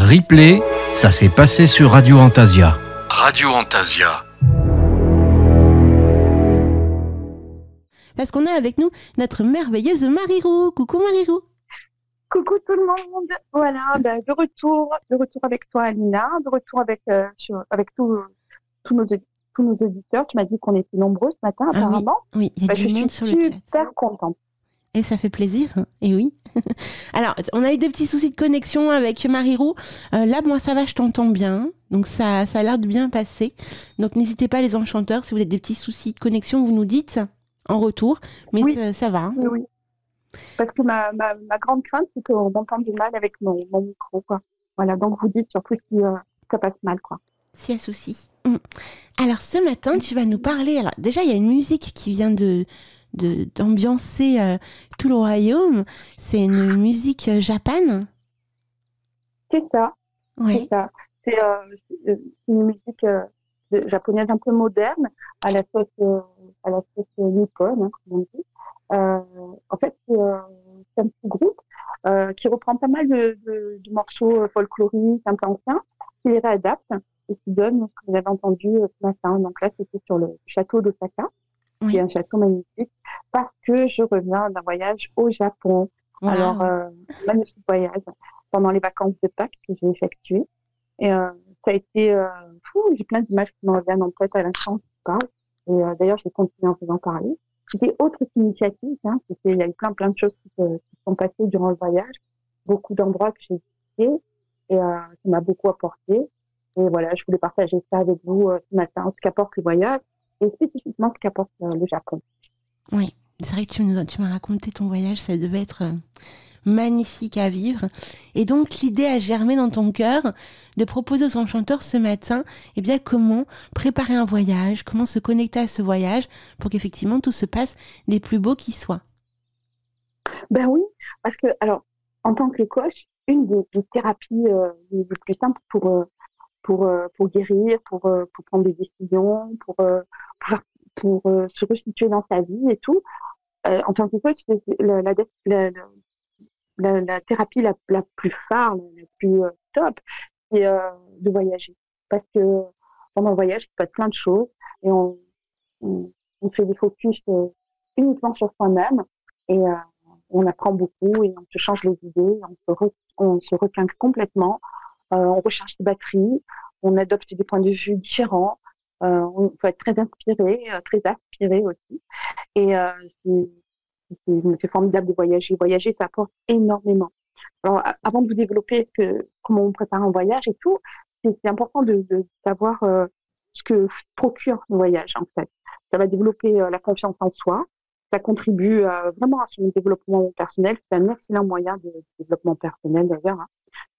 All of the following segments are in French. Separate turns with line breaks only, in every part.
Replay, ça s'est passé sur Radio Antasia. Radio Antasia.
Parce qu'on a avec nous notre merveilleuse Marie-Roux. Coucou Marie-Roux.
Coucou tout le monde. Voilà, de retour avec toi Alina, de retour avec tous nos auditeurs. Tu m'as dit qu'on était nombreux ce matin apparemment.
Oui, il y a du monde sur le chat.
Je suis super contente.
Et ça fait plaisir, et oui. Alors, on a eu des petits soucis de connexion avec Marie-Roux. Là, moi, ça va, je t'entends bien. Donc, ça a l'air de bien passer. Donc, n'hésitez pas, les enchanteurs, si vous avez des petits soucis de connexion, vous nous dites en retour. Mais oui, ça va. Hein.
Oui. Parce que ma grande crainte, c'est qu'on m'entende mal avec mon micro, quoi. Voilà, donc vous dites surtout si ça passe mal, quoi.
S'il y a souci. Alors, ce matin, tu vas nous parler... Alors, déjà, il y a une musique qui vient d'ambiancer tout le royaume. C'est une musique Japan.
C'est ça.
Ouais.
C'est ça. C'est une musique japonaise un peu moderne, à la sauce nippone, hein, comme on dit. En fait, c'est un petit groupe qui reprend pas mal de morceaux folkloriques un peu anciens, qui les réadapte et qui donne ce que vous avez entendu ce matin. Donc là, c'était sur le château d'Osaka, qui est un château magnifique, parce que je reviens d'un voyage au Japon. Wow. Alors, magnifique voyage pendant les vacances de Pâques que j'ai effectué. Et ça a été fou, j'ai plein d'images qui me reviennent en tête à l'instant où je parle. Et d'ailleurs, je vais continuer en faisant parler. C'était autre initiative, hein, il y a eu plein de choses qui sont passées durant le voyage, beaucoup d'endroits que j'ai visités et ça m'a beaucoup apporté. Et voilà, je voulais partager ça avec vous ce matin, ce qu'apporte le voyage et spécifiquement ce qu'apporte le Japon.
Oui, c'est vrai que tu m'as raconté ton voyage, ça devait être magnifique à vivre. Et donc, l'idée a germé dans ton cœur de proposer aux enchanteurs ce matin, eh bien, comment préparer un voyage, comment se connecter à ce voyage pour qu'effectivement tout se passe des plus beaux qui soient.
Ben oui, parce que, alors, en tant que coach, une des thérapies les plus simples pour guérir, pour prendre des décisions, pour se resituer dans sa vie et tout, en tant que coach, c'est la thérapie la plus phare, la plus top, c'est de voyager. Parce que pendant le voyage, il se passe plein de choses et on fait des focus uniquement sur soi-même et on apprend beaucoup et on se change les idées, on se requinque complètement, on recharge ses batteries, on adopte des points de vue différents, on peut être très inspiré, très aspiré aussi. Et c'est formidable de voyager. Voyager, ça apporte énormément. Alors, avant de vous développer comment on prépare un voyage et tout, c'est important de savoir ce que procure le voyage, en fait. Ça va développer la confiance en soi. Ça contribue vraiment à son développement personnel. C'est un excellent moyen de développement personnel, d'ailleurs.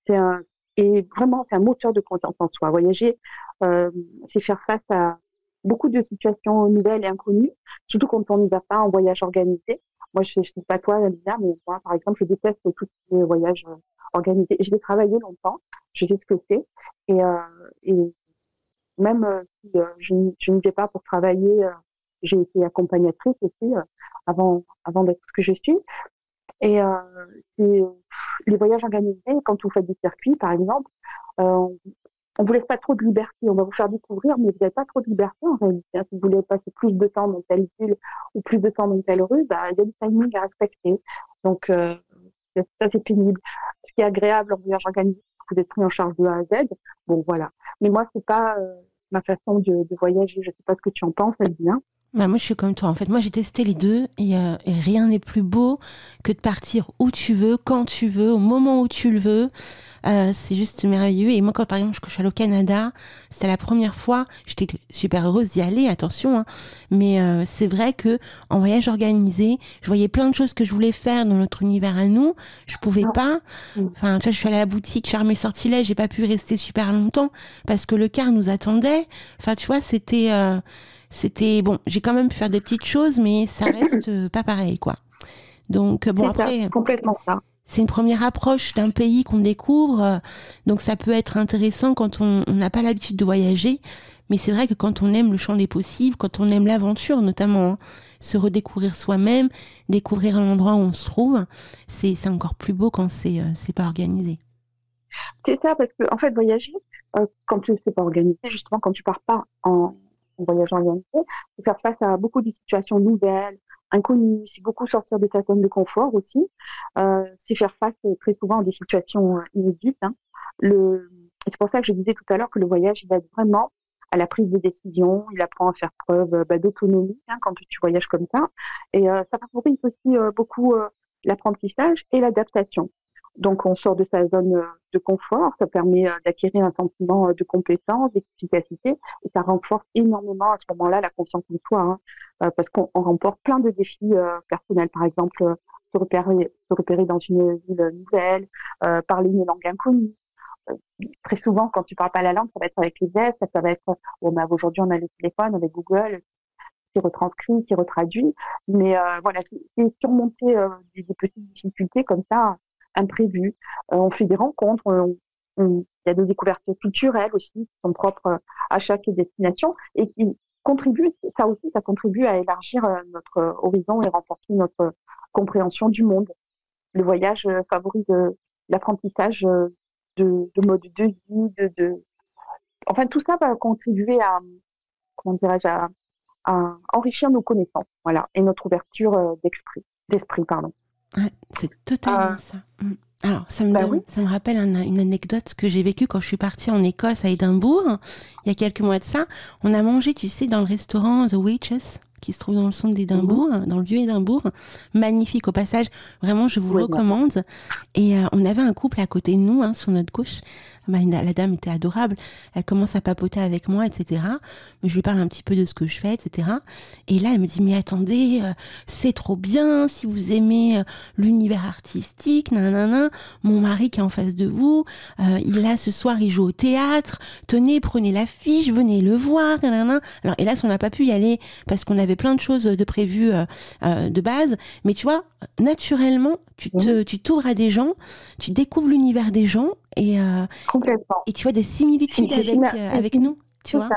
Hein. Et vraiment, c'est un moteur de confiance en soi. Voyager, c'est faire face à beaucoup de situations nouvelles et inconnues, surtout quand on n'y va pas en voyage organisé. Moi, je ne sais pas toi, Lisa, mais moi, par exemple, je déteste tous les voyages organisés. Je l'ai travaillé longtemps, je sais ce que c'est. Et même si je n'y vais pas pour travailler, j'ai été accompagnatrice aussi avant d'être ce que je suis. Et les voyages organisés, quand vous faites des circuits, par exemple, on vous laisse pas trop de liberté. On va vous faire découvrir, mais vous n'avez pas trop de liberté en réalité. Si vous voulez passer plus de temps dans telle ville ou plus de temps dans telle rue, il y a des timings à respecter. Donc, ça, c'est pénible. Ce qui est agréable en voyage organisé, c'est que vous êtes pris en charge de A à Z. Bon, voilà. Mais moi, c'est pas ma façon de voyager. Je sais pas ce que tu en penses, Elvina.
Bah moi, je suis comme toi. En fait, moi, j'ai testé les deux et rien n'est plus beau que de partir où tu veux, quand tu veux, au moment où tu le veux. C'est juste merveilleux. Et moi, quand par exemple, je suis allée au Canada, c'était la première fois. J'étais super heureuse d'y aller, attention. Hein. Mais c'est vrai que en voyage organisé, je voyais plein de choses que je voulais faire dans notre univers à nous. Je pouvais pas. Enfin, tu vois, je suis allée à la boutique, charmer sortilège. J'ai pas pu rester super longtemps parce que le car nous attendait. Enfin, tu vois, c'était bon, j'ai quand même pu faire des petites choses, mais ça reste pas pareil, quoi. Donc, bon, après,
ça, complètement ça.
C'est une première approche d'un pays qu'on découvre, donc ça peut être intéressant quand on n'a pas l'habitude de voyager, mais c'est vrai que quand on aime le champ des possibles, quand on aime l'aventure notamment, hein, se redécouvrir soi-même, découvrir l'endroit où on se trouve, c'est encore plus beau quand c'est pas organisé.
C'est ça, parce que en fait, voyager, quand tu sais pas organisé, justement, quand tu pars pas en voyage organisé, c'est faire face à beaucoup de situations nouvelles, inconnues, c'est beaucoup sortir de sa zone de confort aussi, c'est faire face très souvent à des situations inédites. Hein. Et c'est pour ça que je disais tout à l'heure que le voyage, il aide vraiment à la prise de décision, il apprend à faire preuve d'autonomie quand tu voyages comme ça. Et ça favorise aussi beaucoup l'apprentissage et l'adaptation. Donc, on sort de sa zone de confort, ça permet d'acquérir un sentiment de compétence, d'efficacité, et ça renforce énormément à ce moment-là la confiance en soi, parce qu'on remporte plein de défis personnels, par exemple se repérer dans une ville nouvelle, parler une langue inconnue. Euh, Très souvent, quand tu parles pas la langue, ça va être avec les aides, ça va être, aujourd'hui on a le téléphone avec Google qui retranscrit, qui retraduit, mais voilà, c'est surmonter des petites difficultés comme ça imprévues. On fait des rencontres, il y a des découvertes culturelles aussi qui sont propres à chaque destination et qui contribuent, ça aussi, ça contribue à élargir notre horizon et renforcer notre compréhension du monde. Le voyage favorise l'apprentissage de mode de vie, enfin tout ça va contribuer à, comment dirais-je, à enrichir nos connaissances, voilà, et notre ouverture d'esprit, pardon.
Ouais, c'est totalement ça. Alors, ça me rappelle une anecdote que j'ai vécue quand je suis partie en Écosse, à Édimbourg, il y a quelques mois de ça. On a mangé, tu sais, dans le restaurant The Waitress, qui se trouve dans le centre d'Édimbourg, dans le vieux Édimbourg. Magnifique au passage, vraiment, je vous le recommande. Et on avait un couple à côté de nous, sur notre gauche. La dame était adorable. Elle commence à papoter avec moi, etc. Mais je lui parle un petit peu de ce que je fais, etc. Et là, elle me dit, mais attendez, c'est trop bien, si vous aimez l'univers artistique, nanana. Mon mari qui est en face de vous, ce soir, il joue au théâtre. Tenez, prenez l'affiche, venez le voir, nanana. Alors, hélas, on n'a pas pu y aller parce qu'on avait plein de choses de prévues de base. Mais tu vois, naturellement, tu t'ouvres à des gens, tu découvres l'univers des gens et tu vois des similitudes avec nous, tu vois.
Ça.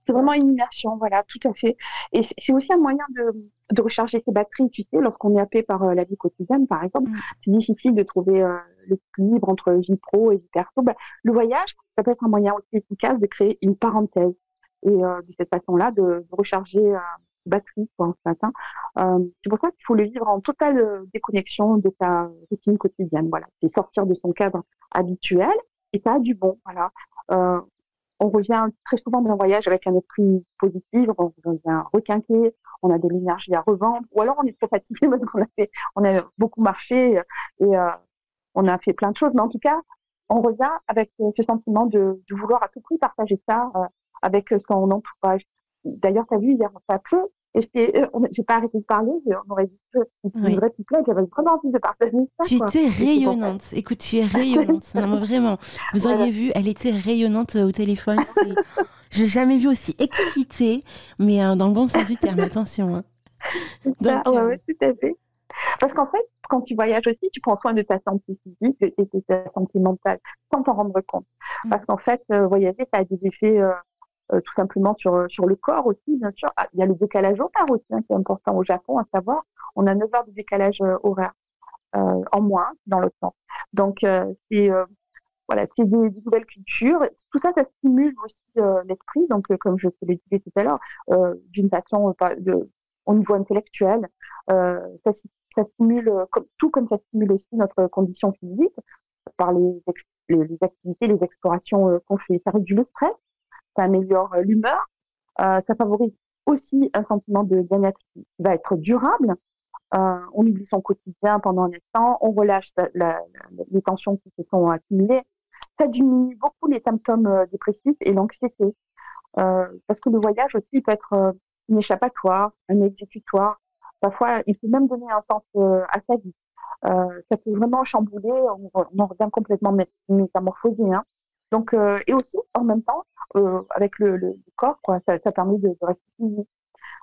C'est vraiment une immersion, voilà, tout à fait. Et c'est aussi un moyen de recharger ses batteries, tu sais, lorsqu'on est happé par la vie quotidienne, par exemple. C'est difficile de trouver l'équilibre entre vie pro et vie perso. Le voyage, ça peut être un moyen aussi efficace de créer une parenthèse et de cette façon-là de recharger batterie, quoi, en fait. C'est pour ça qu'il faut le vivre en totale déconnexion de sa routine quotidienne. Voilà, c'est sortir de son cadre habituel et ça a du bon. Voilà. On revient très souvent d'un voyage avec un esprit positif, on revient requinqué, on a de l'énergie à revendre, ou alors on est trop fatigué parce on a beaucoup marché et on a fait plein de choses, mais en tout cas, on revient avec ce sentiment de vouloir à tout prix partager ça avec son entourage. D'ailleurs, tu as vu, hier, ça pleut, et j'ai pas arrêté de parler, on aurait dit que une vraie petite plaie, j'avais vraiment envie de partager ça.
Tu étais rayonnante. Écoute, tu es rayonnante. Non, vraiment. Vous auriez vu, elle était rayonnante au téléphone. J'ai jamais vu aussi excitée, mais dans le bon sens du terme, attention. Hein.
Donc, ouais, tout à fait. Parce qu'en fait, quand tu voyages aussi, tu prends soin de ta santé physique et de ta santé mentale, sans t'en rendre compte. Parce qu'en fait, voyager, ça a des effets tout simplement sur le corps aussi, bien sûr. Il y a le décalage horaire aussi, qui est important au Japon, à savoir, on a 9 heures de décalage horaire en moins dans l'autre sens. Donc, c'est des nouvelles cultures. Tout ça, ça stimule aussi l'esprit. Donc, comme je te l'ai dit tout à l'heure, d'une façon au niveau intellectuel, ça stimule, comme ça stimule aussi notre condition physique par les activités, les explorations qu'on fait. Ça réduit le stress, ça améliore l'humeur, ça favorise aussi un sentiment de bien-être qui va être durable. On oublie son quotidien pendant un instant, on relâche les tensions qui se sont accumulées. Ça diminue beaucoup les symptômes dépressifs et l'anxiété. Parce que le voyage aussi peut être une échappatoire, un exécutoire. Parfois, il peut même donner un sens à sa vie. Ça peut vraiment chambouler, on en revient complètement métamorphosé. Hein. Donc, et aussi, en même temps, avec le corps, quoi, ça permet de rester physique.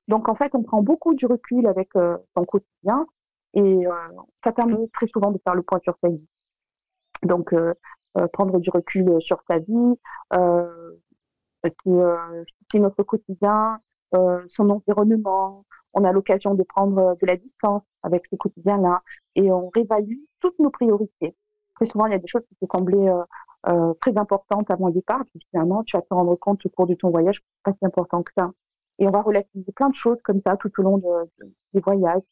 Donc, en fait, on prend beaucoup du recul avec son quotidien et ça permet très souvent de faire le point sur sa vie. Donc, prendre du recul sur sa vie, c'est notre quotidien, son environnement. On a l'occasion de prendre de la distance avec ce quotidien-là et on réévalue toutes nos priorités. Très souvent, il y a des choses qui se semblaient très importantes avant le départ, puis finalement, tu vas te rendre compte au cours de ton voyage que c'est pas si important que ça. Et on va relativiser plein de choses comme ça tout au long des voyages.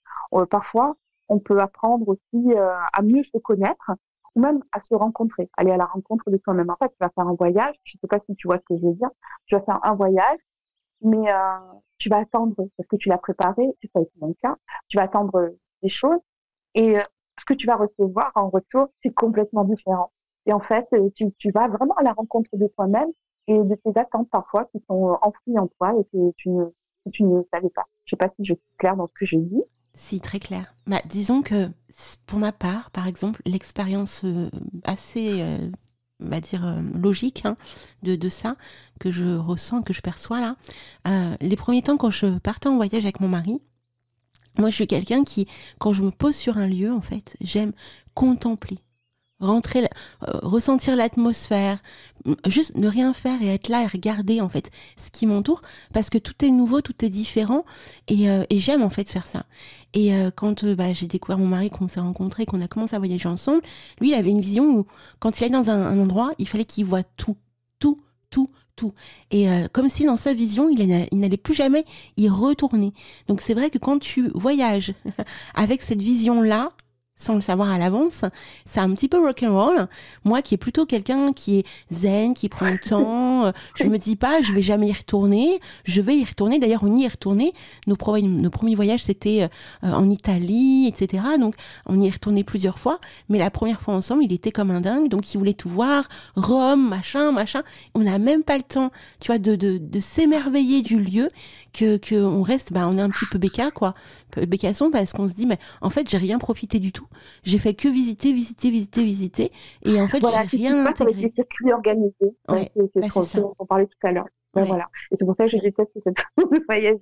Parfois, on peut apprendre aussi à mieux se connaître ou même à se rencontrer, aller à la rencontre de toi-même. En fait, tu vas faire un voyage, je sais pas si tu vois ce que je veux dire, tu vas faire un voyage, mais tu vas attendre, parce que tu l'as préparé, c'est pas été mon cas, tu vas attendre des choses et ce que tu vas recevoir en retour, c'est complètement différent. Et en fait, tu vas vraiment à la rencontre de toi-même et de tes attentes parfois qui sont enfouies en toi et que tu ne savais pas. Je sais pas si je suis claire dans ce que j'ai dit.
Si, très clair. Bah, disons que pour ma part, par exemple, l'expérience assez, on va dire, logique hein, de ça, que je ressens, que je perçois là, les premiers temps quand je partais en voyage avec mon mari, moi je suis quelqu'un qui, quand je me pose sur un lieu, en fait, j'aime contempler. Ressentir l'atmosphère, juste ne rien faire et être là et regarder en fait ce qui m'entoure parce que tout est nouveau, tout est différent et j'aime en fait faire ça. Et quand j'ai découvert mon mari, qu'on s'est rencontrés, qu'on a commencé à voyager ensemble, lui il avait une vision où quand il allait dans un endroit, il fallait qu'il voit tout, tout, tout, tout. Et comme si dans sa vision, il n'allait plus jamais y retourner. Donc c'est vrai que quand tu voyages avec cette vision-là, sans le savoir à l'avance, c'est un petit peu rock'n'roll. Moi qui est plutôt quelqu'un qui est zen, qui prend le temps, je me dis pas je vais jamais y retourner, je vais y retourner. D'ailleurs on y est retourné, nos premiers voyages c'était en Italie, etc. Donc on y est retourné plusieurs fois, mais la première fois ensemble il était comme un dingue, donc il voulait tout voir, Rome, machin. On n'a même pas le temps, tu vois, de s'émerveiller du lieu, que on reste, on est un petit peu bécasson parce qu'on se dit mais en fait j'ai rien profité du tout. J'ai fait que visiter, et en fait
voilà,
j'ai rien intégré.
Avec des circuits organisés,
ouais,
c'est ce dont on parlait tout à l'heure. Ouais. Voilà. Et c'est pour ça que je déteste cette façon de voyager.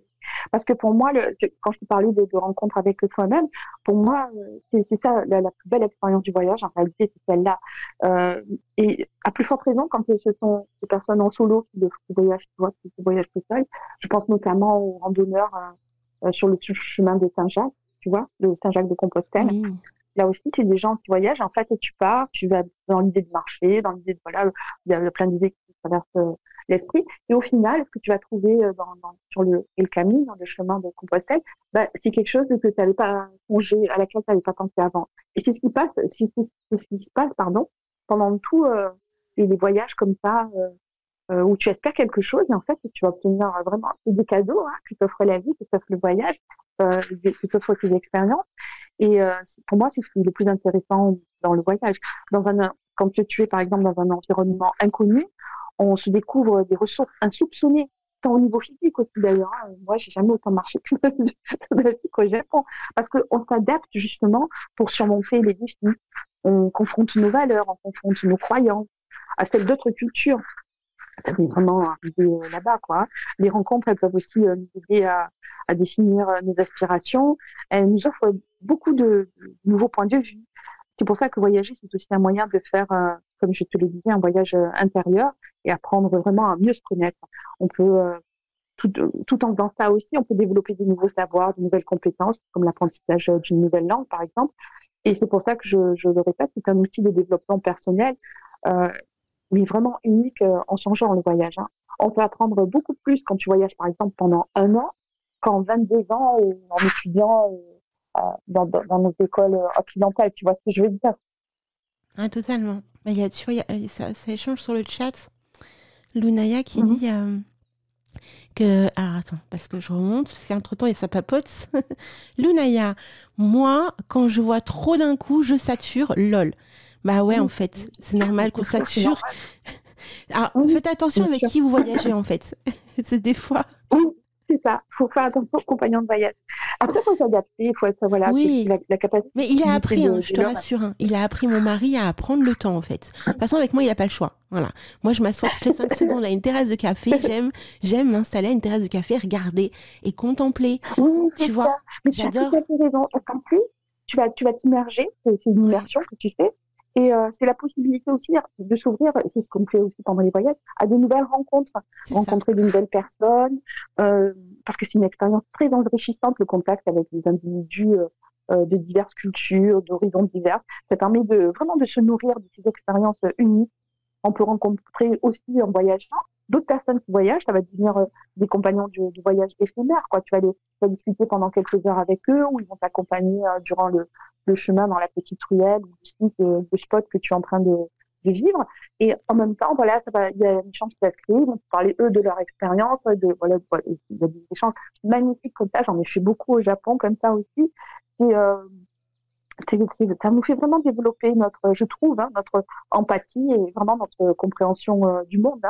Parce que pour moi, quand je te parlais de rencontre avec toi-même, pour moi, c'est ça la plus belle expérience du voyage. En réalité, c'est celle-là. Et à plus forte raison, quand ce sont des personnes en solo qui voyagent, tu vois, qui voyagent tout seul. Je pense notamment aux randonneurs sur le chemin de Saint-Jacques, tu vois, de Saint-Jacques de Compostelle.
Oui.
Là aussi, c'est des gens qui voyagent, en fait, et tu pars, tu vas dans l'idée de marcher, dans l'idée de, voilà, il y a plein d'idées qui traversent l'esprit. Et au final, ce que tu vas trouver sur le Camino, dans le chemin de Compostelle, c'est quelque chose que tu n'avais pas songé, à laquelle tu n'avais pas pensé avant. Et c'est ce qui passe, c'est ce qui se passe, pendant tout les voyages comme ça, où tu espères quelque chose, et en fait, tu vas obtenir vraiment des cadeaux que t'offre la vie, que t'offre le voyage, que t'offre tes expériences. Et pour moi, c'est ce qui est le plus intéressant dans le voyage. Quand tu es, par exemple, dans un environnement inconnu, on se découvre des ressources insoupçonnées, tant au niveau physique aussi d'ailleurs. Moi, j'ai jamais autant marché que de la vie qu'au Japon, parce qu'on s'adapte justement pour surmonter les défis. On confronte nos valeurs, on confronte nos croyances à celles d'autres cultures. Ça fait vraiment arriver là-bas, quoi. Les rencontres, elles peuvent aussi nous aider à définir nos aspirations. Elles nous offrent beaucoup de nouveaux points de vue. C'est pour ça que voyager, c'est aussi un moyen de faire, comme je te le disais, un voyage intérieur et apprendre vraiment à mieux se connaître. On peut, tout en faisant ça aussi, on peut développer de nouveaux savoirs, de nouvelles compétences, comme l'apprentissage d'une nouvelle langue, par exemple. Et c'est pour ça que je le répète, c'est un outil de développement personnel, mais vraiment unique en changeant le voyage. On peut apprendre beaucoup plus quand tu voyages, par exemple, pendant 1 an, qu'en 22 ans ou en étudiant dans nos écoles occidentales. Tu vois ce que je veux dire?
Ah, totalement. Tu vois, ça échange sur le chat. Lunaya qui dit que... Alors attends, parce que je remonte, parce qu'entre-temps, il y a sa papote. Lunaya, moi, quand je vois trop d'un coup, je sature, lol. Bah ouais, en fait, c'est normal qu'on sature. Alors, faites attention avec qui vous voyagez, en fait. C'est des fois...
Oui, c'est ça. Il faut faire attention aux compagnons de voyage. Après, il faut s'adapter, il faut être,
oui,
la capacité...
Mais il a appris, je te rassure. Il a appris, mon mari, à prendre le temps, en fait. De toute façon, avec moi, il n'a pas le choix. Voilà. Moi, je m'assois toutes les 5 secondes à une terrasse de café. J'aime m'installer à une terrasse de café, regarder et contempler.
Oui,
tu vois,
ça. Mais
j'adore.
Tu as tout à fait raison. Parce qu'en plus, tu vas t'immerger. C'est une immersion que tu fais. Et c'est la possibilité aussi de s'ouvrir, c'est ce qu'on fait aussi pendant les voyages, à de nouvelles rencontres, rencontrer de nouvelles personnes, parce que c'est une expérience très enrichissante, le contact avec des individus de diverses cultures, d'horizons divers. Ça permet vraiment de se nourrir de ces expériences uniques on peut rencontrer aussi en voyageant d'autres personnes qui voyagent. Ça va devenir des compagnons du voyage éphémère, quoi. Tu vas discuter pendant quelques heures avec eux, ou ils vont t'accompagner durant le chemin dans la petite ruelle ou le site de spot que tu es en train de vivre. Et en même temps, voilà, il y a une chance qui va se créer. Ils vont te parler, eux, de leur expérience. Voilà, il y a des échanges magnifiques comme ça. J'en ai fait beaucoup au Japon, comme ça aussi. Et, ça nous fait vraiment développer je trouve, notre empathie et vraiment notre compréhension du monde.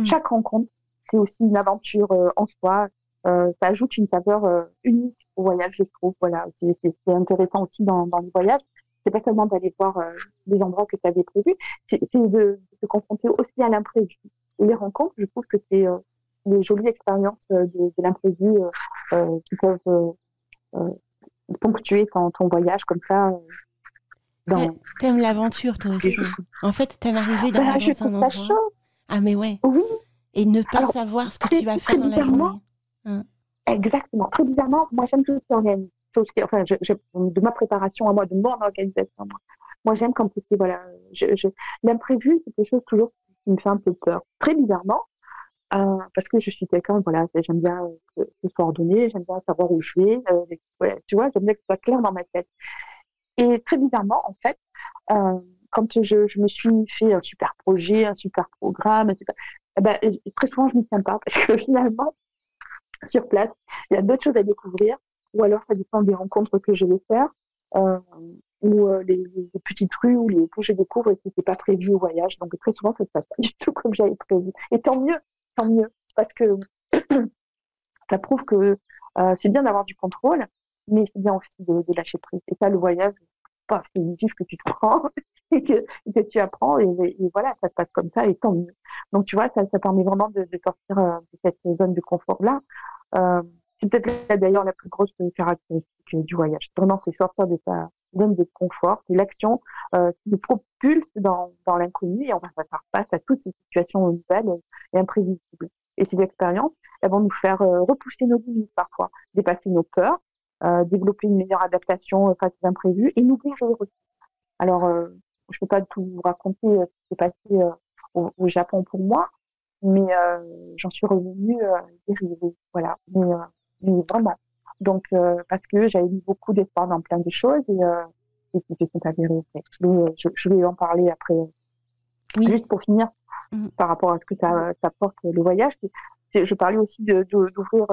Chaque rencontre, c'est aussi une aventure en soi. Ça ajoute une saveur unique au voyage, je trouve. Voilà, c'est intéressant aussi dans les voyages. C'est pas seulement d'aller voir des endroits que tu avais prévus, c'est de se confronter aussi à l'imprévu. Et les rencontres, je trouve que c'est des jolies expériences de l'imprévu qui peuvent ponctuer ton voyage comme ça.
T'aimes l'aventure, toi aussi. En fait, t'aimes arriver dans un endroit.
Chaud.
Ah, mais ouais.
Oui.
Et ne pas savoir ce que tu vas faire dans la journée.
Exactement. Très bizarrement, moi, j'aime tout ce qui organise. Enfin, de ma préparation à moi, de mon organisation. Moi, j'aime quand c'est, voilà, l'imprévu, c'est quelque chose toujours qui me fait un peu peur. Très bizarrement, parce que je suis quelqu'un, voilà, j'aime bien que ce soit ordonné, j'aime bien savoir où je vais, ouais, tu vois, j'aime bien que ce soit clair dans ma tête. Et très bizarrement, en fait, quand je me suis fait un super projet, un super programme, très souvent, je ne m'y tiens pas, parce que finalement, sur place, il y a d'autres choses à découvrir, ou alors ça dépend des rencontres que je vais faire, ou les petites rues que je découvre et qui n'étaient pas prévues au voyage. Donc très souvent, ça ne se passe pas du tout comme j'avais prévu. Et tant mieux, parce que ça prouve que c'est bien d'avoir du contrôle, mais c'est bien aussi de lâcher prise. Et ça, le voyage, c'est une gifle que tu te prends et que tu apprends, et voilà, ça se passe comme ça, et tant mieux. Donc tu vois, ça permet vraiment de sortir de cette zone de confort-là. C'est peut-être là, d'ailleurs la plus grosse caractéristique du voyage. Vraiment, c'est sortir de sa zone de confort. C'est l'action qui nous propulse dans l'inconnu, et on va faire face à toutes ces situations nouvelles et imprévisibles. Et ces expériences, elles vont nous faire repousser nos limites parfois, dépasser nos peurs, développer une meilleure adaptation face aux imprévus, et nous guérir aussi. Alors, je ne peux pas tout vous raconter ce qui s'est passé au Japon pour moi, mais j'en suis revenue guérie, voilà. Mais vraiment. Donc, parce que j'avais mis beaucoup d'espoir dans plein de choses, et qui se sont avérées. Mais je vais en parler après.
Oui.
Juste pour finir, par rapport à ce que ça apporte le voyage, je parlais aussi d'ouvrir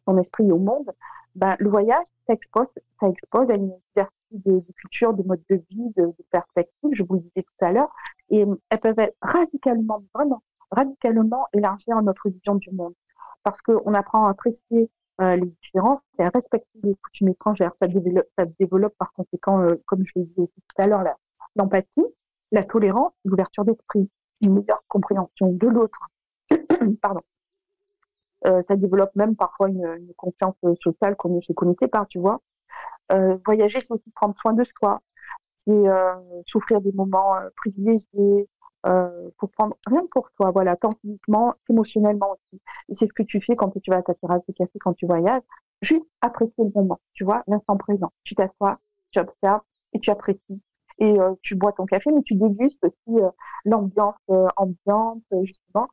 son esprit au monde. Le voyage, ça expose à une diversité de cultures, de modes de vie, de perspectives, je vous le disais tout à l'heure, et elles peuvent être radicalement élargir notre vision du monde. Parce qu'on apprend à apprécier les différences et à respecter les coutumes étrangères. Ça développe par conséquent, comme je l'ai dit aussi tout à l'heure, l'empathie, la tolérance, l'ouverture d'esprit, une meilleure compréhension de l'autre. Pardon. Ça développe même parfois une confiance sociale qu'on ne se connaissait pas, tu vois. Voyager, c'est aussi prendre soin de soi, c'est s'offrir des moments privilégiés pour prendre rien que pour toi, voilà, tant physiquement, émotionnellement aussi. Et c'est ce que tu fais quand tu vas à ta terrasse de café, quand tu voyages, juste apprécier le moment, tu vois, l'instant présent. Tu t'assois, tu observes et tu apprécies. Et tu bois ton café, mais tu dégustes aussi l'ambiance ambiante, justement.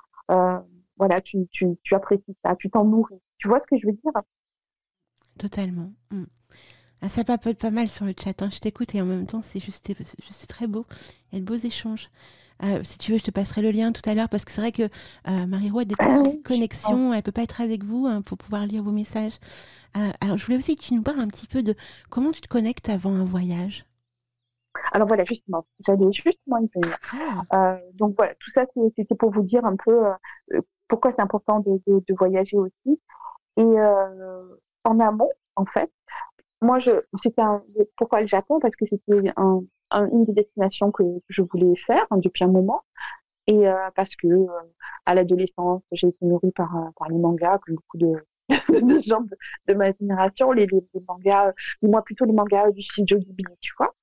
Voilà, tu apprécies ça, tu t'en nourris. Tu vois ce que je veux dire?
Totalement. Ah, ça papote pas mal sur le chat, hein. Je t'écoute, et en même temps, c'est juste très beau. Il y a de beaux échanges. Si tu veux, je te passerai le lien tout à l'heure, parce que c'est vrai que Marie-Roux a des petits soucis de connexion. Elle ne peut pas être avec vous pour pouvoir lire vos messages. Alors, je voulais aussi que tu nous parles un petit peu de comment tu te connectes avant un voyage.
Alors voilà, justement, j'allais justement y venir. Donc voilà, tout ça, c'était pour vous dire un peu pourquoi c'est important de voyager aussi. Et en amont, en fait, moi, pourquoi le Japon? Parce que c'était une des destinations que je voulais faire depuis un moment. Et parce que à l'adolescence, j'ai été nourrie par les mangas, comme beaucoup de gens de ma génération, les mangas, moi plutôt les mangas du studio Ghibli, tu vois.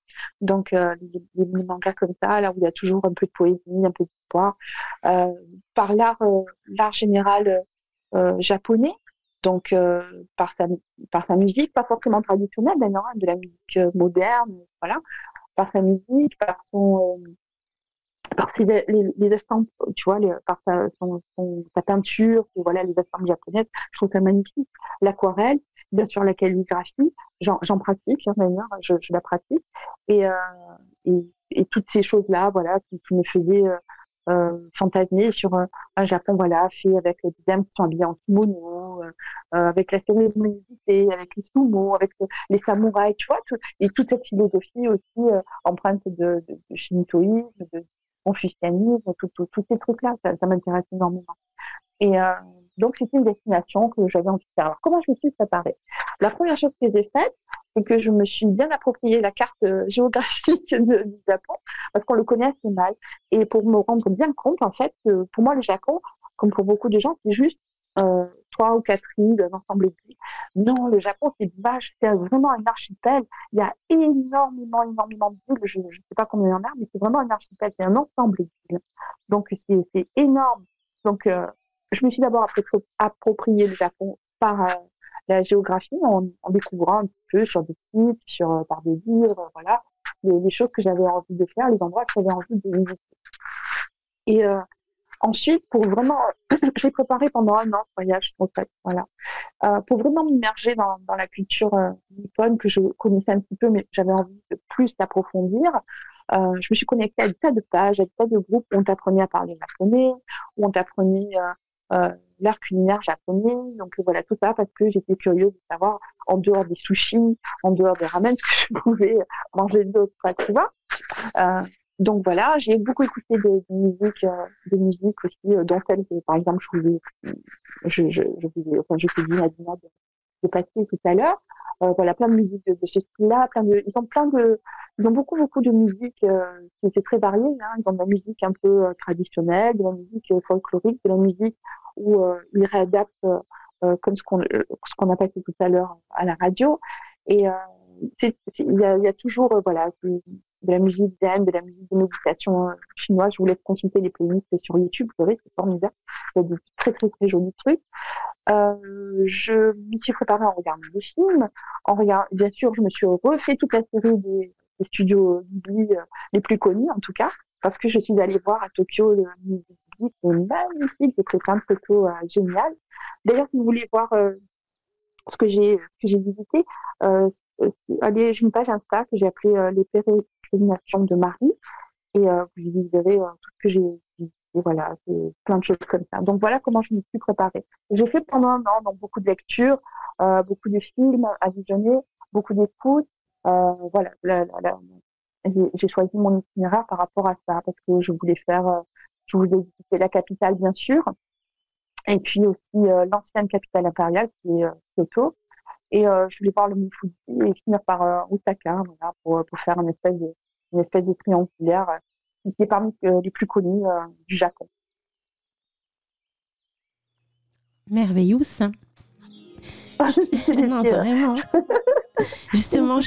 Donc les mangas comme ça, là où il y a toujours un peu de poésie, un peu d'histoire, par l'art général japonais. Donc par sa musique, pas forcément traditionnelle d'ailleurs, de la musique moderne, voilà, par sa musique, par les estampes, tu vois, par sa peinture, voilà, les estampes japonaises, je trouve ça magnifique. L'aquarelle, bien sûr, la calligraphie, j'en pratique, hein, d'ailleurs, je la pratique. Et, euh, et toutes ces choses-là, voilà, qui me faisaient fantasmer sur un Japon, voilà, fait avec des dames qui sont habillées en kimono, avec la cérémonialité, avec les sumo, avec les samouraïs, tu vois, et toute cette philosophie aussi empreinte de shintoïsme, de confucianisme, tous ces trucs-là, ça m'intéresse énormément. Et donc, c'était une destination que j'avais envie de faire. Alors, comment je me suis préparée? La première chose que j'ai faite, c'est que je me suis bien approprié la carte géographique du Japon, parce qu'on le connaît assez mal. Et pour me rendre bien compte, en fait, que pour moi, le Japon, comme pour beaucoup de gens, c'est juste 3 ou 4 îles, un ensemble d'îles. Non, le Japon, c'est vache, c'est vraiment un archipel. Il y a énormément d'îles. Je ne sais pas combien il y en a, mais c'est vraiment un archipel, c'est un ensemble d'îles. Donc, c'est énorme. Donc, je me suis d'abord approprié le Japon par la géographie, en découvrant un petit peu sur des sites, par des livres, voilà, les choses que j'avais envie de faire, les endroits que j'avais envie de visiter. Et ensuite, pour vraiment, j'ai préparé pendant un an ce voyage, en fait, voilà, pour vraiment m'immerger dans la culture nippone que je connaissais un petit peu, mais j'avais envie de plus l'approfondir. Je me suis connectée à des tas de pages, à des tas de groupes où on t'apprenait à parler japonais, où on t'apprenait l'art culinaire japonais. Donc voilà, tout ça parce que j'étais curieuse de savoir, en dehors des sushis, en dehors des ramen, ce que je pouvais manger d'autres, tu vois. Donc voilà, j'ai beaucoup écouté de musique aussi, dont celle que, par exemple, je t'ai dit Nadina de passer tout à l'heure. Voilà, plein de musique de ce style-là, ils ont beaucoup de musique, c'est très varié, hein. Ils ont de la musique un peu traditionnelle, de la musique folklorique, de la musique où ils réadaptent comme ce qu'on a passé tout à l'heure à la radio. Et il y a toujours voilà, de la musique zen, de la musique de méditation chinoise. Je vous laisse consulter les playlists sur YouTube, vous verrez, c'est formidable. Il y a des très jolis trucs. Je m'y suis préparée en regardant des films. Bien sûr, je me suis refait toute la série des studios Ghibli les plus connus, en tout cas, parce que je suis allée voir à Tokyo le musée Ghibli, c'est magnifique, j'ai pris plein de photos géniales. D'ailleurs, si vous voulez voir ce que j'ai visité, allez, j'ai une page Insta que j'ai appelée les pérégrinations de Marie, et vous verrez tout ce que j'ai visité. Voilà, c'est plein de choses comme ça. Donc voilà comment je me suis préparée. J'ai fait pendant un an, donc beaucoup de lectures, beaucoup de films à visionner, beaucoup d'écoutes. Voilà, j'ai choisi mon itinéraire par rapport à ça parce que je voulais visiter la capitale bien sûr, et puis aussi l'ancienne capitale impériale qui est Kyoto. Et je voulais voir le Mont Fuji et finir par Osaka, voilà, pour faire une espèce de triangulaire qui est parmi les plus connus du Japon.
Merveilleux. Non, vraiment. Justement,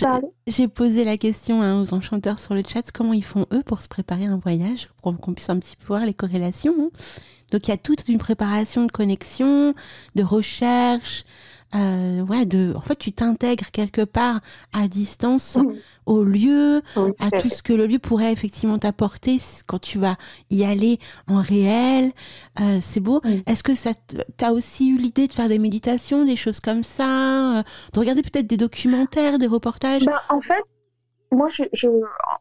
j'ai posé la question aux enchanteurs sur le chat, comment ils font eux pour se préparer à un voyage, pour qu'on puisse un petit peu voir les corrélations. Hein. Donc il y a toute une préparation de connexion, de recherche, en fait tu t'intègres quelque part à distance au lieu, à tout ce que le lieu pourrait effectivement t'apporter quand tu vas y aller en réel. C'est beau. Est-ce que t'as aussi eu l'idée de faire des méditations, des choses comme ça, de regarder peut-être des documentaires, des reportages?
En fait, moi,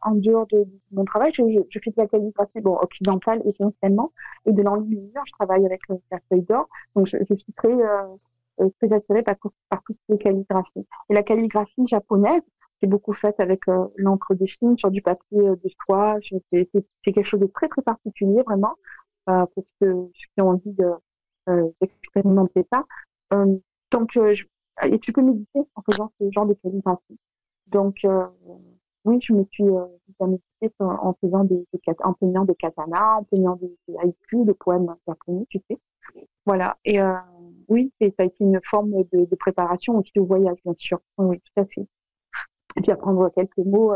en dehors de mon travail, je fais de la calligraphie occidentale essentiellement, et de l'enluminure. Je travaille avec la feuille d'or, donc je suis très attirée par tout ce qui est calligraphie. Et la calligraphie japonaise, c'est beaucoup faite avec l'encre de Chine sur du papier de soie. C'est quelque chose de très particulier vraiment pour ceux qui ont envie d'expérimenter ça. Donc, et tu peux méditer en faisant ce genre de calligraphie. Donc, oui, je me suis médité en peignant des katanas, en peignant des haïkus, des poèmes japonais, tu sais. Voilà. Et oui, ça a été une forme de préparation aussi au voyage, bien sûr. Oui, tout à fait. Et puis apprendre quelques mots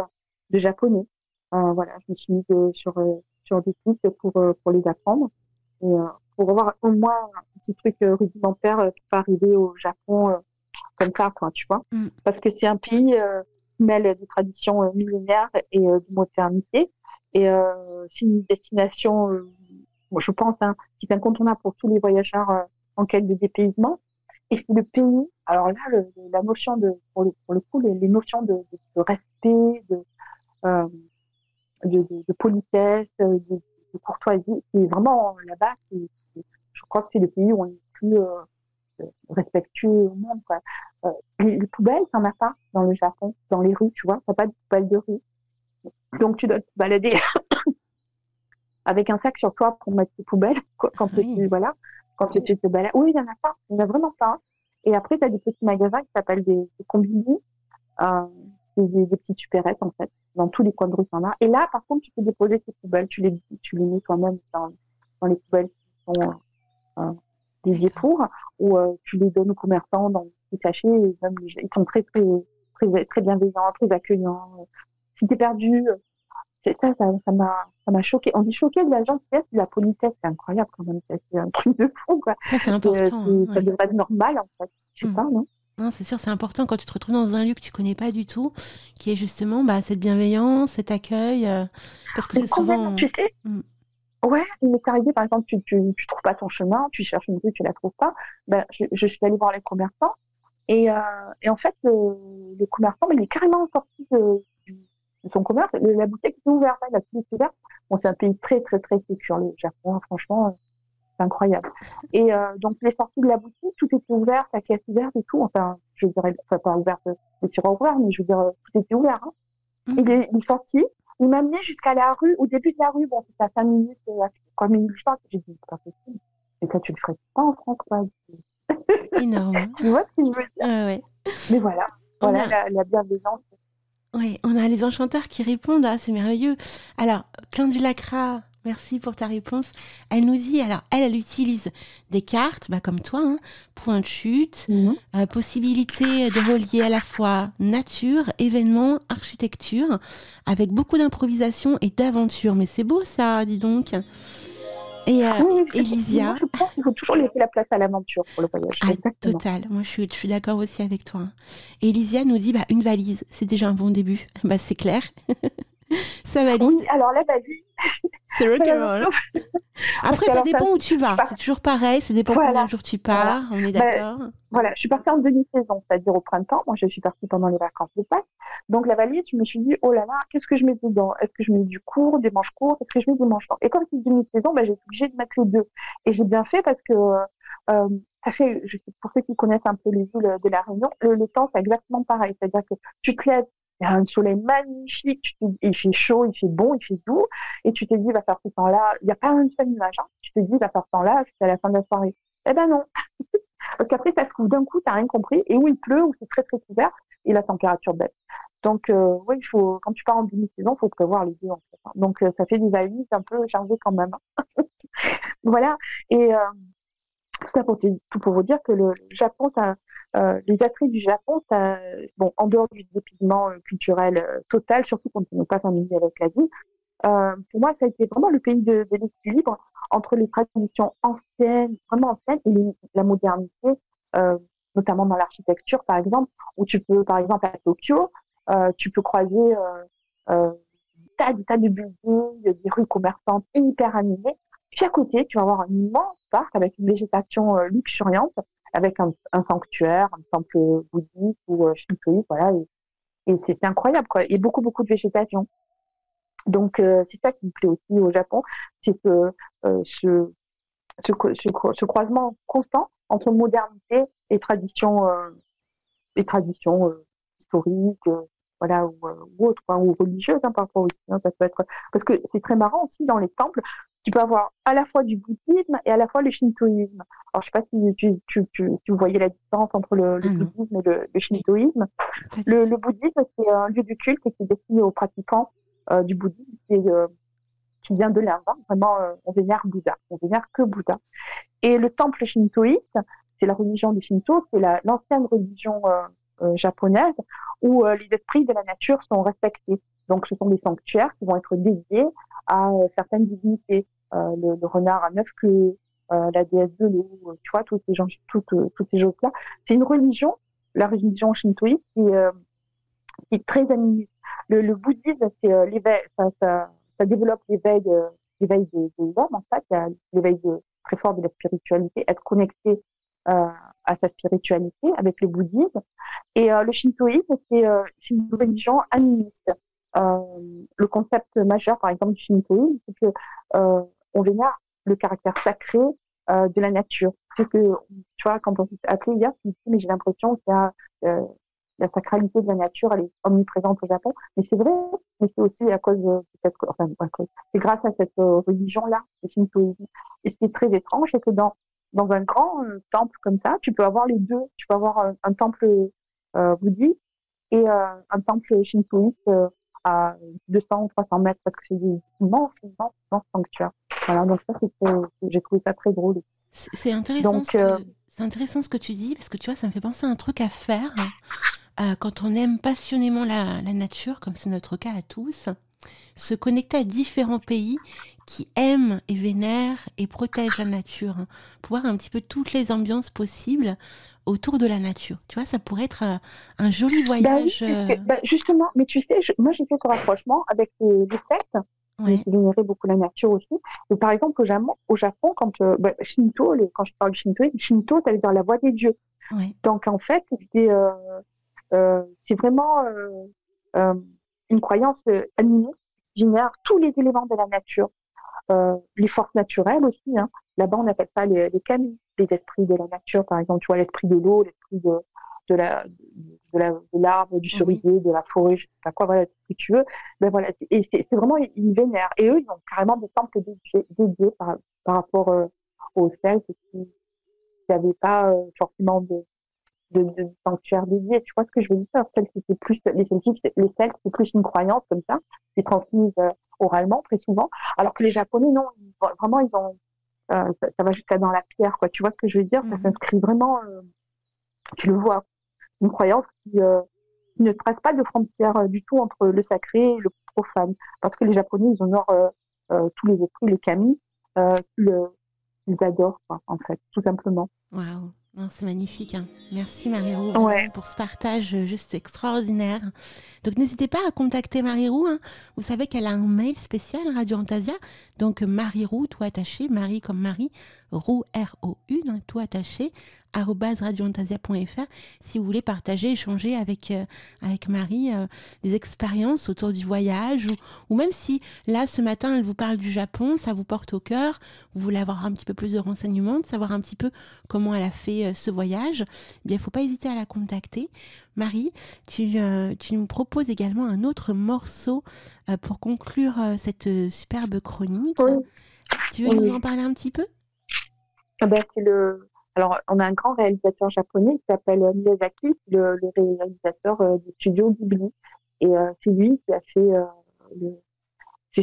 de japonais. Voilà, je me suis mise sur des sites pour les apprendre. Et pour avoir au moins un petit truc rudimentaire pour pas arriver au Japon comme ça, quoi, tu vois. Parce que c'est un pays qui mêle des traditions millénaires et de modernité. Et c'est une destination, moi, je pense, hein, qui est incontournable pour tous les voyageurs en quête de dépaysement. Et c'est le pays, alors là, la notion pour le coup, les notions de respect, euh, de politesse, de courtoisie, c'est vraiment là-bas, je crois que c'est le pays où on est le plus respectueux au monde, quoi. Les poubelles, t'en as pas dans le Japon, dans les rues, tu vois, t'as pas de poubelles de rue. Donc tu dois te balader avec un sac sur toi pour mettre tes poubelles quand
Oui.
voilà, quand tu te balades. Oui, il y en a pas, il y en a vraiment pas. Et après, tu as des petits magasins qui s'appellent des combini, euh, des petites supérettes en fait. Dans tous les coins de rue, t'en as. Et là, par contre, tu peux déposer tes poubelles, tu les mets toi-même dans les poubelles qui sont euh, dédiées
D'accord.
pour, ou tu les donnes aux commerçants dans des sachets. Et même, ils sont très, très, très, très bienveillants, très accueillants. Si t'es perdu, ça m'a choqué. On dit choqué de la gentillesse, de la politesse, c'est incroyable quand même. C'est un truc de fou, quoi.
Ça, c'est important. Hein,
Ça
ouais.
devrait être normal, en fait. Je sais
Mm.
pas, non?
Non, c'est sûr, c'est important quand tu te retrouves dans un lieu que tu connais pas du tout, qui est justement bah, cette bienveillance, cet accueil, parce que
Mais
c'est
complètement,
souvent.
tu sais.
Mm.
Ouais, il m'est arrivé, par exemple, tu trouves pas ton chemin, tu cherches une rue, tu la trouves pas. Ben, je suis allée voir les commerçants et en fait, le commerçant, ben, il est carrément sorti de son commerce. La boutique est ouverte, hein, il a tout laissé ouvert. Bon, c'est un pays très, très, très sécure, le Japon, hein, franchement, c'est incroyable. Et donc, il est sorti de la boutique, tout était ouvert, sa caisse ouverte et tout. Enfin, je dirais, enfin, pas ouverte, les tiroirs ouverts, mais je veux dire, tout était ouvert, hein.
Mm.
Il est sorti, il m'a amené jusqu'à la rue, au début de la rue, bon, c'était à 5 minutes, à 3 minutes, je pense. J'ai dit, c'est pas possible. Et ça, tu le ferais pas en France, quoi.
Énorme.
Tu vois ce que je veux dire?
Ouais, ouais.
Mais voilà,
On
voilà
a,
la bienveillance.
ouais, on a les enchanteurs qui répondent, ah, c'est merveilleux. Alors, Klein du Lacra, merci pour ta réponse. Elle nous dit, alors, elle utilise des cartes, bah, comme toi, hein, point de chute,
Mhm.
possibilité de relier à la fois nature, événements, architecture, avec beaucoup d'improvisation et d'aventure. Mais c'est beau ça, dis donc. Et
Oui, oui, mais moi,
Elysia,
je pense qu'il faut toujours laisser la place à l'aventure pour le voyage.
ah,
Exactement.
total, moi je suis d'accord aussi avec toi. Hein. Et Elysia nous dit, bah, une valise, c'est déjà un bon début. Bah, c'est clair. Sa
Oui,
valise,
alors là, vas-y,
c'est
c'est la même
rock'n'roll.
chose. Parce
Après,
que
ça
alors, ça,
dépend où tu
je suis
vas.
partie,
C'est toujours pareil, ça dépend combien de
voilà,
jours tu
voilà.
pars, on est
Ben,
d'accord.
voilà, je suis partie en demi-saison, c'est-à-dire au printemps. Moi, je suis partie pendant les vacances de Pâques. Donc, la valise, je me suis dit, oh là là, qu'est-ce que je mets dedans? Est-ce que je mets du court, des manches courtes? Est-ce que je mets des manches longues? Et comme c'est une demi-saison, ben, j'ai été obligée de mettre les deux. Et j'ai bien fait parce que, ça fait, pour ceux qui connaissent un peu les villes de la Réunion, le temps, c'est exactement pareil. C'est-à-dire que tu te lèves, il y a un soleil magnifique, il fait chaud, il fait bon, il fait doux, et tu te dis, il va faire ce temps-là. Il n'y a pas un seul nuage, hein. Tu te dis, il va faire ce temps-là jusqu'à la fin de la soirée. Eh ben non. Parce qu'après, ça se trouve d'un coup, tu n'as rien compris, et où il pleut, ou c'est très très couvert, et la température baisse. Donc, oui, quand tu pars en demi-saison, il faut prévoir les deux, en fait, hein. Donc, ça fait des valises un peu chargées quand même, hein. Voilà. Et tout ça tout pour vous dire que le Japon, les attraits du Japon, bon, en dehors du dépaysement culturel total, surtout quand on n'est pas familier avec l'Asie, pour moi, ça a été vraiment le pays de l'équilibre entre les traditions anciennes, vraiment anciennes, et la modernité, euh, notamment dans l'architecture, par exemple, où tu peux, par exemple, à Tokyo, tu peux croiser des tas de buildings, des rues commerçantes hyper animées. Puis à côté, tu vas avoir un immense parc avec une végétation luxuriante, avec un sanctuaire, un temple bouddhiste ou shintoïste, voilà, et c'est incroyable, quoi, et beaucoup, beaucoup de végétation. Donc, c'est ça qui me plaît aussi au Japon, c'est que ce croisement constant entre modernité et traditions historiques, voilà, ou autres, hein, ou religieuses, hein, parfois aussi, hein, ça peut être... Parce que c'est très marrant aussi, dans les temples, tu peux avoir à la fois du bouddhisme et à la fois le shintoïsme. Alors, je ne sais pas si si vous voyez la différence entre le
Ah non,
bouddhisme et le shintoïsme.
pas du tout.
Le bouddhisme, c'est un lieu de culte qui est destiné aux pratiquants du bouddhisme, qui vient de l'Inde. Hein. Vraiment, on vénère Bouddha, on vénère que Bouddha. Et le temple shintoïste, c'est la religion du Shinto, c'est l'ancienne religion japonaise où les esprits de la nature sont respectés. Donc, ce sont des sanctuaires qui vont être dédiés à certaines divinités. Le renard à 9 queues, la déesse de l'eau, tu vois, toutes ces choses-là. C'est une religion, la religion shintoïste, qui est très animiste. Le bouddhisme, c'est l'éveil, ça développe l'éveil de l'homme, en fait, l'éveil très fort de la spiritualité, être connecté à sa spiritualité avec le bouddhisme. Et le shintoïsme, c'est une religion animiste. Le concept majeur, par exemple, du shintoïsme, c'est que on vénère le caractère sacré de la nature. C'est que, tu vois, quand on s'est appelé hier, mais j'ai l'impression qu'il y a la sacralité de la nature, elle est omniprésente au Japon. Mais c'est vrai, mais c'est aussi à cause, c'est grâce à cette religion-là, le shintoïsme. Et ce qui est très étrange, c'est que dans un grand temple comme ça, tu peux avoir les deux. Tu peux avoir un temple bouddhiste et un temple shintoïste à 200 ou 300 mètres, parce que c'est des immenses sanctuaires. Voilà, donc ça, j'ai trouvé ça très drôle.
C'est intéressant,
donc,
c'est intéressant ce que tu dis, parce que tu vois, ça me fait penser à un truc à faire quand on aime passionnément la nature, comme c'est notre cas à tous, se connecter à différents pays qui aiment et vénèrent et protègent la nature, pour voir un petit peu toutes les ambiances possibles autour de la nature. Tu vois, ça pourrait être un joli voyage.
Justement, mais tu sais, moi j'ai fait ce rapprochement avec les sectes, qui vénéraient beaucoup la nature aussi. Et par exemple, au Japon, quand Shinto, quand je parle de Shinto, ça veut dire la voie des dieux.
Ouais.
Donc en fait, c'est vraiment une croyance animiste qui génère tous les éléments de la nature. Les forces naturelles aussi. Hein. Là-bas, on appelle ça les kami, les esprits de la nature, par exemple. Tu vois, l'esprit de l'eau, l'esprit de l'arbre, du cerisier, de la forêt, je sais pas quoi, voilà, ce que tu veux. Ben voilà, et c'est vraiment une vénère. Et eux, ils ont carrément des temples dédiés par rapport aux Celtes qui n'avaient pas forcément de sanctuaire dédié. Tu vois ce que je veux dire? C'est plus, les Celtes, c'est plus une croyance comme ça, qui est transmise oralement très souvent, alors que les Japonais, non, vraiment, ils ont, ça va jusqu'à dans la pierre, quoi. Tu vois ce que je veux dire? Ça s'inscrit vraiment, tu le vois, une croyance qui ne trace pas de frontière du tout entre le sacré et le profane, parce que les Japonais, ils honorent tous les esprits, les kami, ils adorent, quoi, en fait, tout simplement.
Waouh! C'est magnifique. Hein. Merci Marie-Roux pour ce partage juste extraordinaire. Donc n'hésitez pas à contacter Marie-Roux. Hein. Vous savez qu'elle a un mail spécial Radio Antasia. Donc Marie-Roux, tout attaché, Marie comme Marie, Roux, R-O-U, tout attaché, @radioantasia.fr si vous voulez partager, échanger avec Marie des expériences autour du voyage ou même si là ce matin elle vous parle du Japon, ça vous porte au cœur, vous voulez avoir un petit peu plus de renseignements, de savoir un petit peu comment elle a fait ce voyage, eh bien il ne faut pas hésiter à la contacter. Marie, tu nous proposes également un autre morceau pour conclure cette superbe chronique. Oui. Tu veux nous en parler un petit peu?
Alors, on a un grand réalisateur japonais qui s'appelle Miyazaki, le réalisateur du studio Ghibli. Et c'est lui qui a fait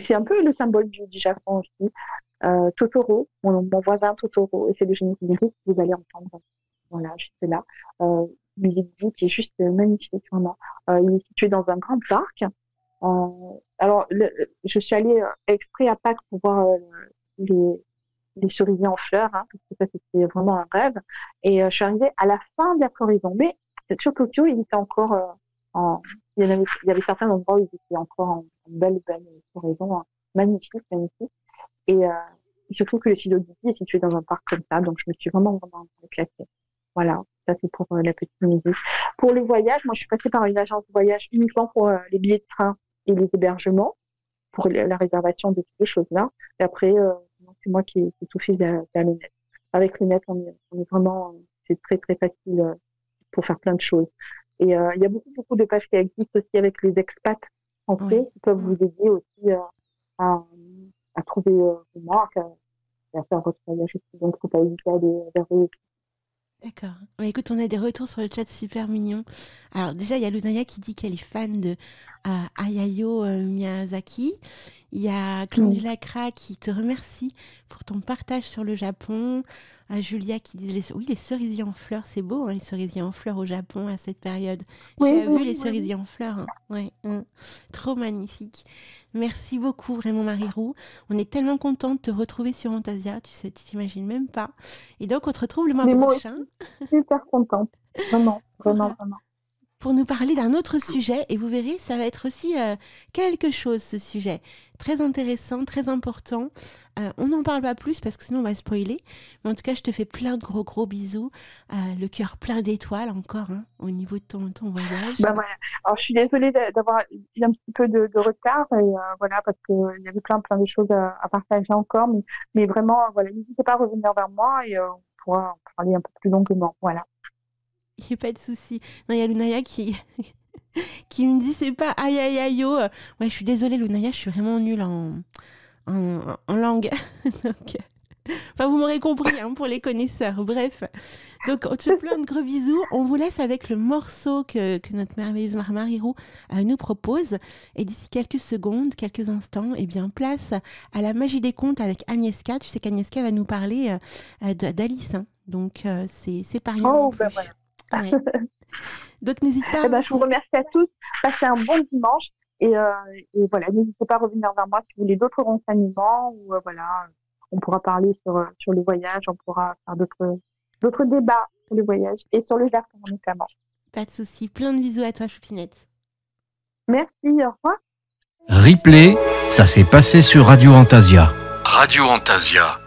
c'est un peu le symbole du Japon aussi. Totoro, mon voisin Totoro, et c'est le génie lyrique que vous allez entendre. Voilà, juste là. Musique qui est juste magnifique, vraiment. Il est situé dans un grand parc. Alors, je suis allée exprès à Pâques pour voir les cerisiers en fleurs, hein, parce que ça, c'était vraiment un rêve. Et je suis arrivée à la fin de la floraison. Mais sur Tokyo, il était encore il y avait certains endroits où il était encore en belle floraison, hein, magnifique. Et surtout que le studio Ghibli est situé dans un parc comme ça, donc je me suis vraiment éclatée. Voilà, ça c'est pour la petite musique. Pour les voyages, moi je suis passée par une agence de voyage uniquement pour les billets de train et les hébergements, pour la réservation de ces choses-là. Et après, c'est moi qui tout fait vers le net. Avec le net, on est vraiment, c'est très très facile pour faire plein de choses. Et il y a beaucoup de pages qui existent aussi avec les expats français qui peuvent vous aider aussi à trouver des marques, à faire votre voyage aussi. Donc, il ne faut pas hésiter à aller vers eux.
D'accord. Bah, écoute, on a des retours sur le chat super mignons. Alors déjà, il y a Lunaya qui dit qu'elle est fan de Hayao Miyazaki. Il y a Clandula Kra qui te remercie pour ton partage sur le Japon. Julia qui dit les cerisiers en fleurs, c'est beau, hein, les cerisiers en fleurs au Japon à cette période. Tu as vu les cerisiers en fleurs, hein. Ouais, trop magnifique. Merci beaucoup vraiment Marie-Roux. On est tellement contente de te retrouver sur Antasia, tu sais, tu t'imagines même pas. Et donc on te retrouve le mois prochain.
Super contente, vraiment.
pour nous parler d'un autre sujet. Et vous verrez, ça va être aussi quelque chose, ce sujet. Très intéressant, très important. On n'en parle pas plus parce que sinon on va spoiler. Mais en tout cas, je te fais plein de gros bisous. Le cœur plein d'étoiles encore au niveau de ton voyage.
Bah voilà. Alors, je suis désolée d'avoir eu un petit peu de retard. Et, voilà, parce qu'il y avait plein de choses à partager encore. Mais vraiment, voilà, n'hésitez pas à revenir vers moi et on pourra en parler un peu plus longuement. Voilà.
Il n'y a pas de souci. Non, il y a Lunaya qui me dit c'est pas aïe aïe aïe oh. Ouais, je suis désolée Lunaya, je suis vraiment nulle en langue. Donc, enfin, vous m'aurez compris pour les connaisseurs. Bref. Donc, on te fait plein de gros bisous. On vous laisse avec le morceau que notre merveilleuse Marie-Roux nous propose. Et d'ici quelques secondes, quelques instants, eh bien, place à la magie des contes avec Agnieszka. Tu sais qu'Agnieszka va nous parler d'Alice. Donc, c'est pas rien.
Oh, ben voilà.
Ouais. Donc n'hésite pas.
Je vous remercie à tous. Passez un bon dimanche et voilà, n'hésitez pas à revenir vers moi si vous voulez d'autres renseignements ou voilà, on pourra parler sur le voyage, on pourra faire d'autres débats sur le voyage et sur le Japon notamment.
Pas de souci. Plein de bisous à toi, Choupinette.
Merci. Au revoir.
Replay, ça s'est passé sur Radio Antasia. Radio Antasia.